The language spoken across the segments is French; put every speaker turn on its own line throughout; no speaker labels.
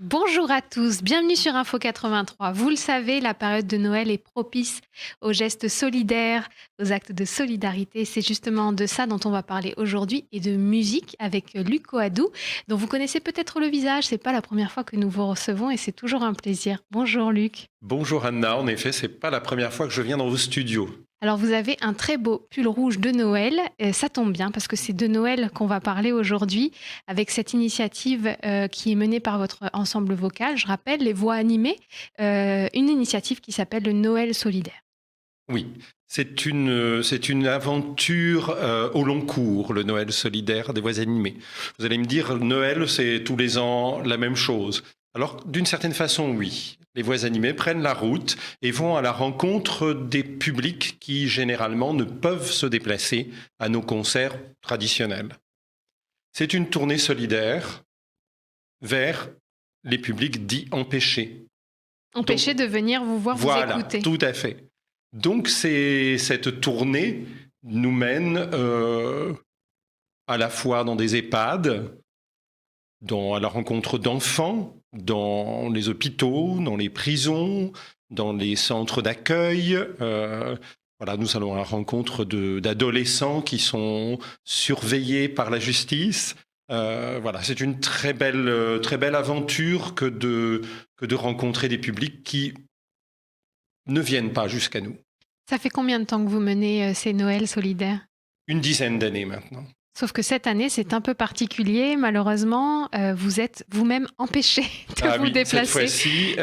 Bonjour à tous, bienvenue sur Info 83. Vous le savez, la période de Noël est propice aux gestes solidaires, aux actes de solidarité. C'est justement de ça dont on va parler aujourd'hui et de musique avec Luc Coadou, dont vous connaissez peut-être le visage. C'est pas la première fois que nous vous recevons et c'est toujours un plaisir. Bonjour Luc.
Bonjour Anna, en effet, c'est pas la première fois que je viens dans vos studios.
Alors vous avez un très beau pull rouge de Noël, ça tombe bien parce que c'est de Noël qu'on va parler aujourd'hui avec cette initiative qui est menée par votre ensemble vocal, je rappelle, les voix animées, une initiative qui s'appelle le Noël solidaire.
Oui, c'est une aventure au long cours, le Noël solidaire des voix animées. Vous allez me dire, Noël, c'est tous les ans la même chose. Alors, d'une certaine façon, oui. Les voix animées prennent la route et vont à la rencontre des publics qui, généralement, ne peuvent se déplacer à nos concerts traditionnels. C'est une tournée solidaire vers les publics dits empêchés.
Empêcher de venir vous voir, vous écouter.
Voilà, tout à fait. Donc, cette tournée nous mène à la fois dans des EHPAD, à la rencontre d'enfants, dans les hôpitaux, dans les prisons, dans les centres d'accueil. Voilà, nous allons à la rencontre d'adolescents qui sont surveillés par la justice. Voilà, c'est une très belle aventure que de rencontrer des publics qui ne viennent pas jusqu'à nous.
Ça fait combien de temps que vous menez ces Noëls solidaires ?
Une dizaine d'années maintenant.
Sauf que cette année, c'est un peu particulier. Malheureusement, vous êtes vous-même empêché de vous déplacer.
Cette fois-ci,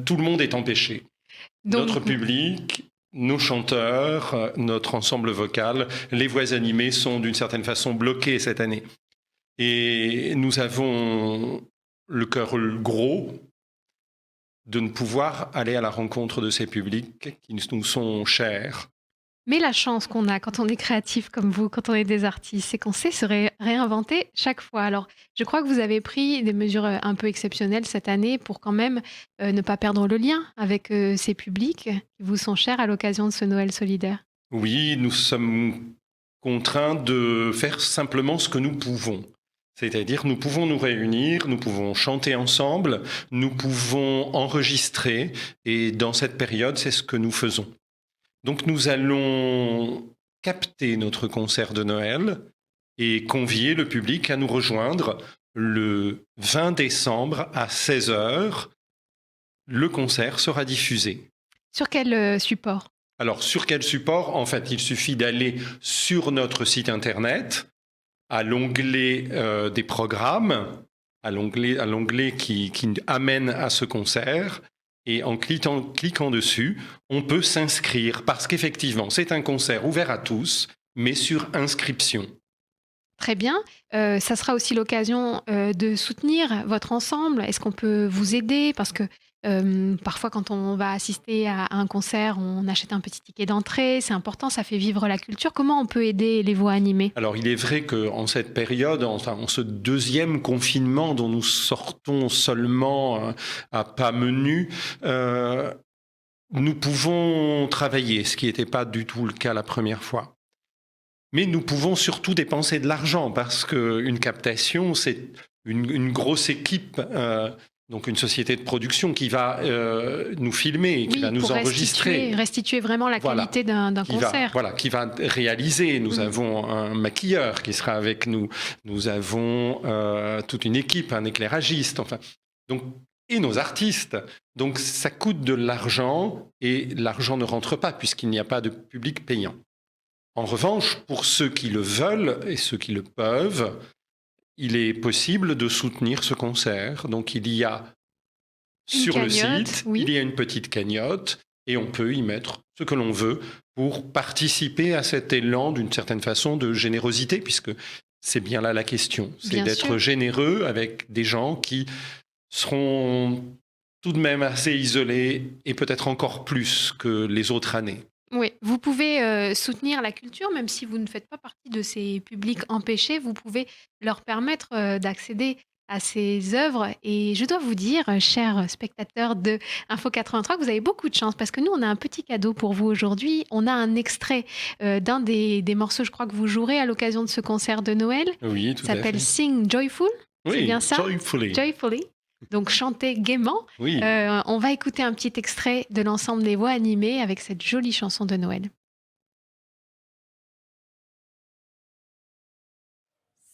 tout le monde est empêché.
Donc,
notre public, nos chanteurs, notre ensemble vocal, les voix animées sont d'une certaine façon bloquées cette année. Et nous avons le cœur gros de ne pouvoir aller à la rencontre de ces publics qui nous sont chers.
Mais la chance qu'on a quand on est créatif comme vous, quand on est des artistes, c'est qu'on sait se réinventer chaque fois. Alors, je crois que vous avez pris des mesures un peu exceptionnelles cette année pour quand même ne pas perdre le lien avec ces publics qui vous sont chers à l'occasion de ce Noël solidaire.
Oui, nous sommes contraints de faire simplement ce que nous pouvons. C'est-à-dire, nous pouvons nous réunir, nous pouvons chanter ensemble, nous pouvons enregistrer, et dans cette période, c'est ce que nous faisons. Donc, nous allons capter notre concert de Noël et convier le public à nous rejoindre le 20 décembre à 16h. Le concert sera diffusé.
Sur quel support ?
Alors, sur quel support ? En fait, il suffit d'aller sur notre site internet, à l'onglet des programmes, à l'onglet qui amène à ce concert. Et en cliquant dessus, on peut s'inscrire parce qu'effectivement, c'est un concert ouvert à tous, mais sur inscription.
Très bien. Ça sera aussi l'occasion de soutenir votre ensemble. Est-ce qu'on peut vous aider ? Parce que parfois, quand on va assister à un concert, on achète un petit ticket d'entrée. C'est important, ça fait vivre la culture. Comment on peut aider les voix animées ?
Alors, il est vrai qu'en cette période, en ce deuxième confinement dont nous sortons seulement à pas menus, nous pouvons travailler, ce qui n'était pas du tout le cas la première fois. Mais nous pouvons surtout dépenser de l'argent parce qu'une captation, c'est une grosse équipe, donc une société de production qui va nous filmer, qui va nous enregistrer.
Restituer vraiment la qualité d'un concert.
Qui va réaliser. Nous avons un maquilleur qui sera avec nous. Nous avons toute une équipe, un éclairagiste, et nos artistes. Donc ça coûte de l'argent et l'argent ne rentre pas puisqu'il n'y a pas de public payant. En revanche, pour ceux qui le veulent et ceux qui le peuvent, il est possible de soutenir ce concert. Donc il y a sur le site, il y a une petite cagnotte et on peut y mettre ce que l'on veut pour participer à cet élan d'une certaine façon de générosité, puisque c'est bien là la question. C'est d'être généreux avec des gens qui seront tout de même assez isolés et peut-être encore plus que les autres années.
Oui, vous pouvez soutenir la culture, même si vous ne faites pas partie de ces publics empêchés, vous pouvez leur permettre d'accéder à ces œuvres. Et je dois vous dire, chers spectateurs de Info 83, que vous avez beaucoup de chance parce que nous, on a un petit cadeau pour vous aujourd'hui. On a un extrait d'un des morceaux, je crois, que vous jouerez à l'occasion de ce concert de Noël.
Oui, tout à fait.
Ça s'appelle Sing Joyful.
Oui,
c'est bien ça ?
Joyfully.
Joyfully. donc chantez gaiement.
Oui.
On va écouter un petit extrait de l'ensemble des voix animées avec cette jolie chanson de Noël.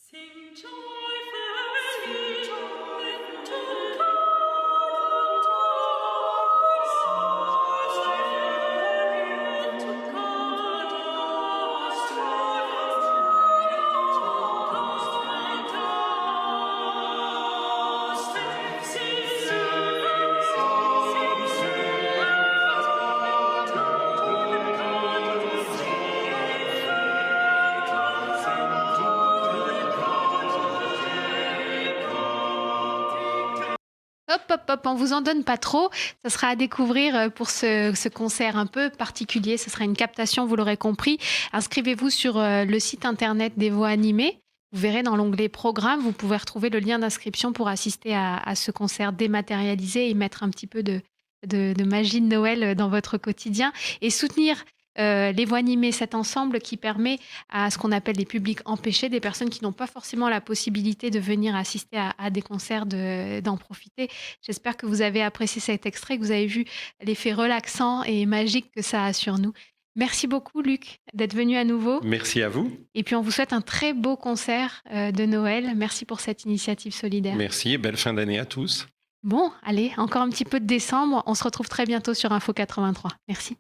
Sing joyfully to God, to
Hop, hop, hop, on vous en donne pas trop. Ça sera à découvrir pour ce concert un peu particulier. Ce sera une captation, vous l'aurez compris. Inscrivez-vous sur le site internet des voix animées. Vous verrez dans l'onglet Programme, vous pouvez retrouver le lien d'inscription pour assister à ce concert dématérialisé et mettre un petit peu de magie de Noël dans votre quotidien et soutenir les voix animées, cet ensemble qui permet à ce qu'on appelle les publics empêchés, des personnes qui n'ont pas forcément la possibilité de venir assister à des concerts, d'en profiter. J'espère que vous avez apprécié cet extrait, que vous avez vu l'effet relaxant et magique que ça a sur nous. Merci beaucoup, Luc, d'être venu à nouveau.
Merci à vous.
Et puis, on vous souhaite un très beau concert de Noël. Merci pour cette initiative solidaire.
Merci et belle fin d'année à tous.
Bon, allez, encore un petit peu de décembre. On se retrouve très bientôt sur Info 83. Merci.